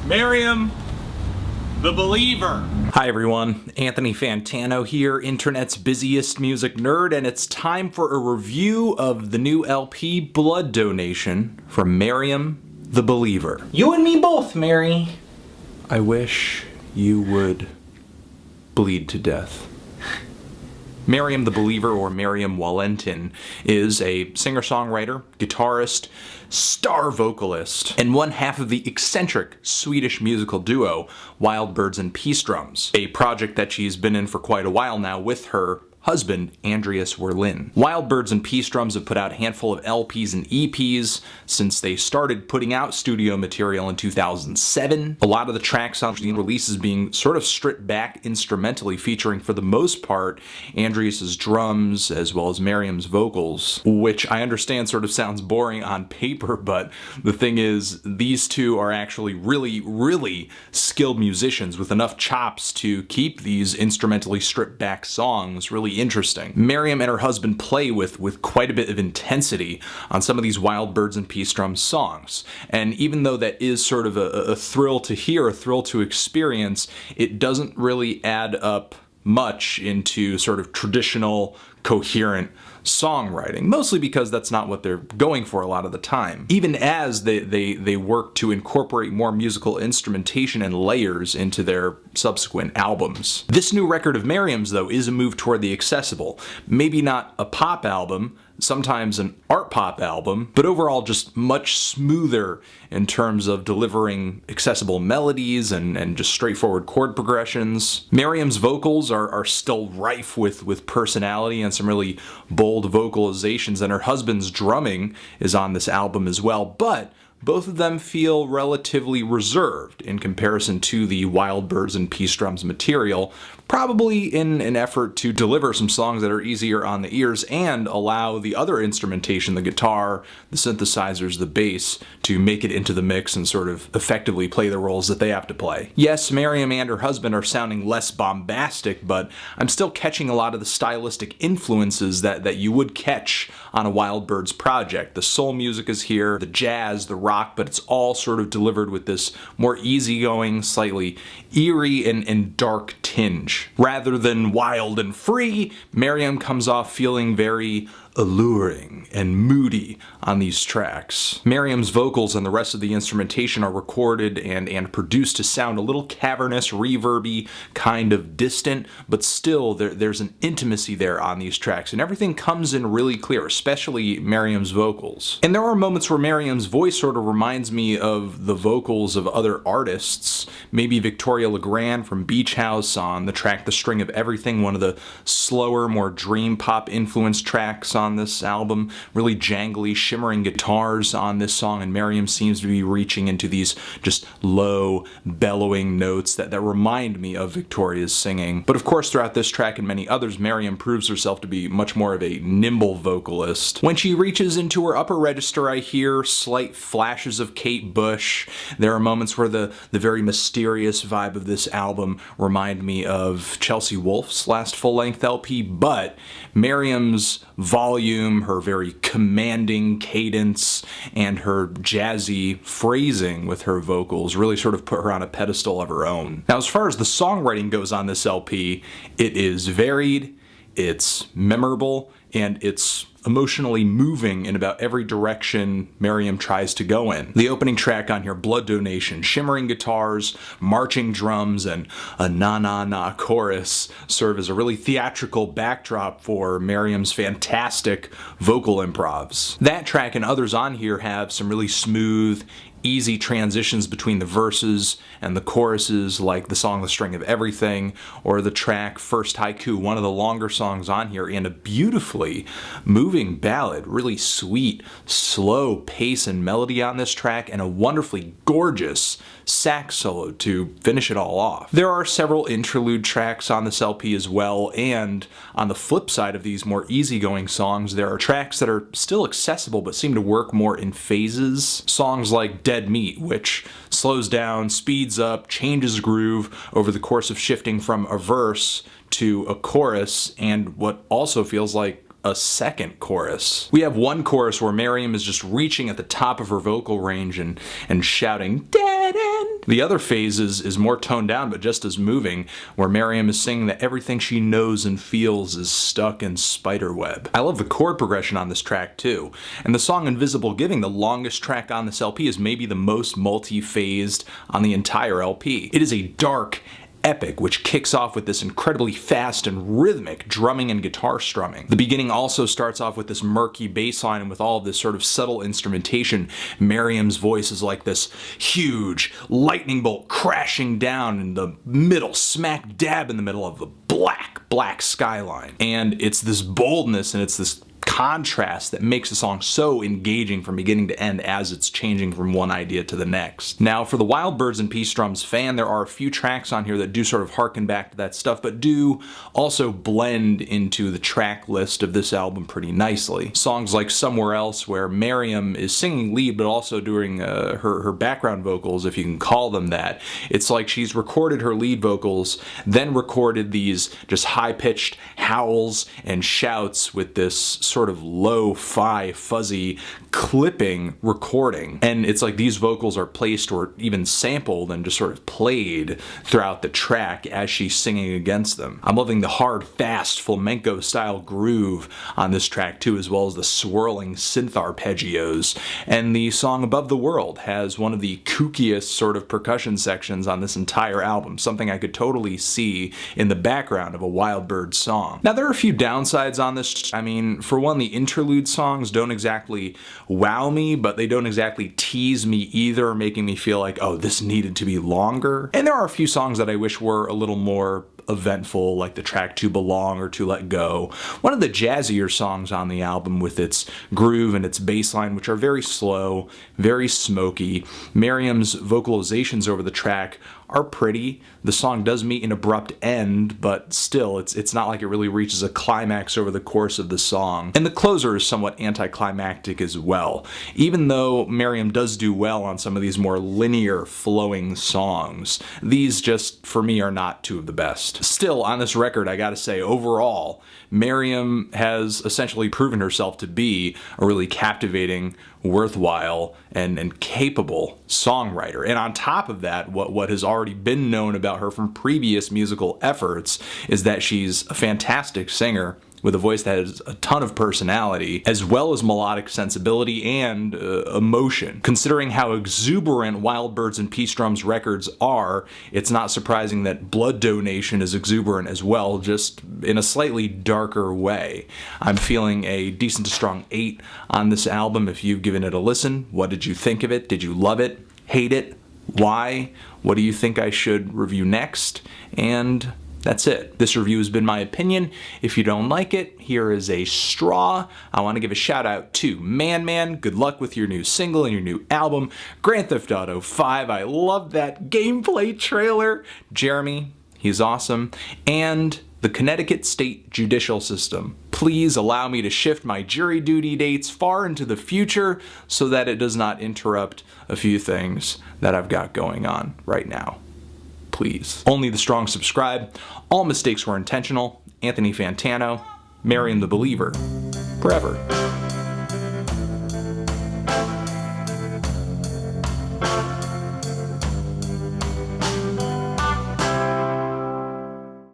Mariam, the Believer. Hi everyone, Anthony Fantano here, internet's busiest music nerd, and it's time for a review of the new LP Blood Donation from Mariam, the Believer. You and me both, Mary. I wish you would bleed to death. Mariam the Believer, or Mariam Wallentin, is a singer-songwriter, guitarist, star vocalist, and one half of the eccentric Swedish musical duo Wild Birds and Peace Drums, a project that she's been in for quite a while now with her husband, Andreas Werlin. Wild Birds and Peace Drums have put out a handful of LPs and EPs since they started putting out studio material in 2007. A lot of the tracks on the releases being sort of stripped back instrumentally, featuring for the most part Andreas's drums as well as Mariam's vocals, which I understand sort of sounds boring on paper, but the thing is, these two are actually really skilled musicians with enough chops to keep these instrumentally stripped back songs really interesting. Mariam and her husband play with quite a bit of intensity on some of these Wild Birds and Peace Drums songs, and even though that is sort of a thrill to hear, a thrill to experience, it doesn't really add up much into sort of traditional, coherent songwriting, mostly because that's not what they're going for a lot of the time. Even as they work to incorporate more musical instrumentation and layers into their subsequent albums. This new record of Mariam's, though, is a move toward the accessible. Maybe not a pop album, sometimes an art pop album, but overall just much smoother in terms of delivering accessible melodies and just straightforward chord progressions. Mariam's vocals are still rife with personality and some really bold vocalizations, and her husband's drumming is on this album as well, but both of them feel relatively reserved in comparison to the Wild Birds and Peace Drums material, probably in an effort to deliver some songs that are easier on the ears and allow the other instrumentation, the guitar, the synthesizers, the bass, to make it into the mix and sort of effectively play the roles that they have to play. Yes, Mariam and her husband are sounding less bombastic, but I'm still catching a lot of the stylistic influences that you would catch on a Wild Birds project. The soul music is here, the jazz, the rock, but it's all sort of delivered with this more easygoing, slightly eerie and dark tinge. Rather than wild and free, Mariam comes off feeling very alluring and moody on these tracks. Mariam's vocals and the rest of the instrumentation are recorded and produced to sound a little cavernous, reverby, kind of distant, but still there's an intimacy there on these tracks, and everything comes in really clear, especially Mariam's vocals. And there are moments where Mariam's voice sort of reminds me of the vocals of other artists, maybe Victoria Legrand from Beach House on the track The String of Everything, one of the slower, more dream pop influenced tracks on this album. Really jangly, shimmering guitars on this song, and Mariam seems to be reaching into these just low, bellowing notes that remind me of Victoria's singing. But of course, throughout this track and many others, Mariam proves herself to be much more of a nimble vocalist. When she reaches into her upper register, I hear slight flashes of Kate Bush. There are moments where the very mysterious vibe of this album remind me of Chelsea Wolfe's last full-length LP, but Mariam's volume, her very commanding cadence, and her jazzy phrasing with her vocals really sort of put her on a pedestal of her own. Now, as far as the songwriting goes on this LP, it is varied, it's memorable, and it's emotionally moving in about every direction Mariam tries to go in. The opening track on here, Blood Donation, shimmering guitars, marching drums, and a na-na-na chorus serve as a really theatrical backdrop for Mariam's fantastic vocal improvs. That track and others on here have some really smooth, easy transitions between the verses and the choruses, like the song The String of Everything, or the track First Haiku, one of the longer songs on here, and a beautifully moving ballad, really sweet, slow pace and melody on this track, and a wonderfully gorgeous sax solo to finish it all off. There are several interlude tracks on this LP as well, and on the flip side of these more easygoing songs, there are tracks that are still accessible but seem to work more in phases. Songs like Dead Meat, which slows down, speeds up, changes groove over the course of shifting from a verse to a chorus and what also feels like a second chorus. We have one chorus where Mariam is just reaching at the top of her vocal range and shouting, "Dead end!" The other phase is more toned down but just as moving, where Mariam is singing that everything she knows and feels is stuck in spiderweb. I love the chord progression on this track too, and the song Invisible Giving, the longest track on this LP, is maybe the most multi-phased on the entire LP. It is a dark epic, which kicks off with this incredibly fast and rhythmic drumming and guitar strumming. The beginning also starts off with this murky bass line, and with all of this sort of subtle instrumentation, Mariam's voice is like this huge lightning bolt crashing down in the middle, smack dab in the middle of the black skyline. And it's this boldness and it's this contrast that makes the song so engaging from beginning to end as it's changing from one idea to the next. Now, for the Wild Birds and Peace Drums fan, there are a few tracks on here that do sort of harken back to that stuff, but do also blend into the track list of this album pretty nicely. Songs like Somewhere Else, where Mariam is singing lead but also doing her background vocals, if you can call them that. It's like she's recorded her lead vocals, then recorded these just high-pitched howls and shouts with this sort of lo-fi, fuzzy, clipping recording. And it's like these vocals are placed or even sampled and just sort of played throughout the track as she's singing against them. I'm loving the hard, fast, flamenco-style groove on this track too, as well as the swirling synth arpeggios. And the song Above the World has one of the kookiest sort of percussion sections on this entire album, something I could totally see in the background of a Wild Bird song. Now, there are a few downsides on this. I mean, for one, the interlude songs don't exactly wow me, but they don't exactly tease me either, making me feel like, oh, this needed to be longer. And there are a few songs that I wish were a little more eventful, like the track To Belong or To Let Go. One of the jazzier songs on the album, with its groove and its bass line, which are very slow, very smoky. Mariam's vocalizations over the track are pretty. The song does meet an abrupt end, but still, it's not like it really reaches a climax over the course of the song. And the closer is somewhat anticlimactic as well, even though Mariam does do well on some of these more linear flowing songs. These just, for me, are not two of the best. Still, on this record, I gotta say, overall, Mariam has essentially proven herself to be a really captivating, worthwhile, and capable songwriter. And on top of that, what has already been known about her from previous musical efforts is that she's a fantastic singer with a voice that has a ton of personality, as well as melodic sensibility and emotion. Considering how exuberant Wild Birds and Peace Drums records are, it's not surprising that Blood Donation is exuberant as well, just in a slightly darker way. I'm feeling a decent to strong 8 on this album. If you've given it a listen, what did you think of it? Did you love it? Hate it? Why? What do you think I should review next? And that's it. This review has been my opinion. If you don't like it, here is a straw. I want to give a shout out to Man. Good luck with your new single and your new album. Grand Theft Auto 5. I love that gameplay trailer. Jeremy, he's awesome. And the Connecticut State Judicial System. Please allow me to shift my jury duty dates far into the future so that it does not interrupt a few things that I've got going on right now. Please. Only the strong subscribe. All mistakes were intentional. Anthony Fantano, Mariam the Believer, forever.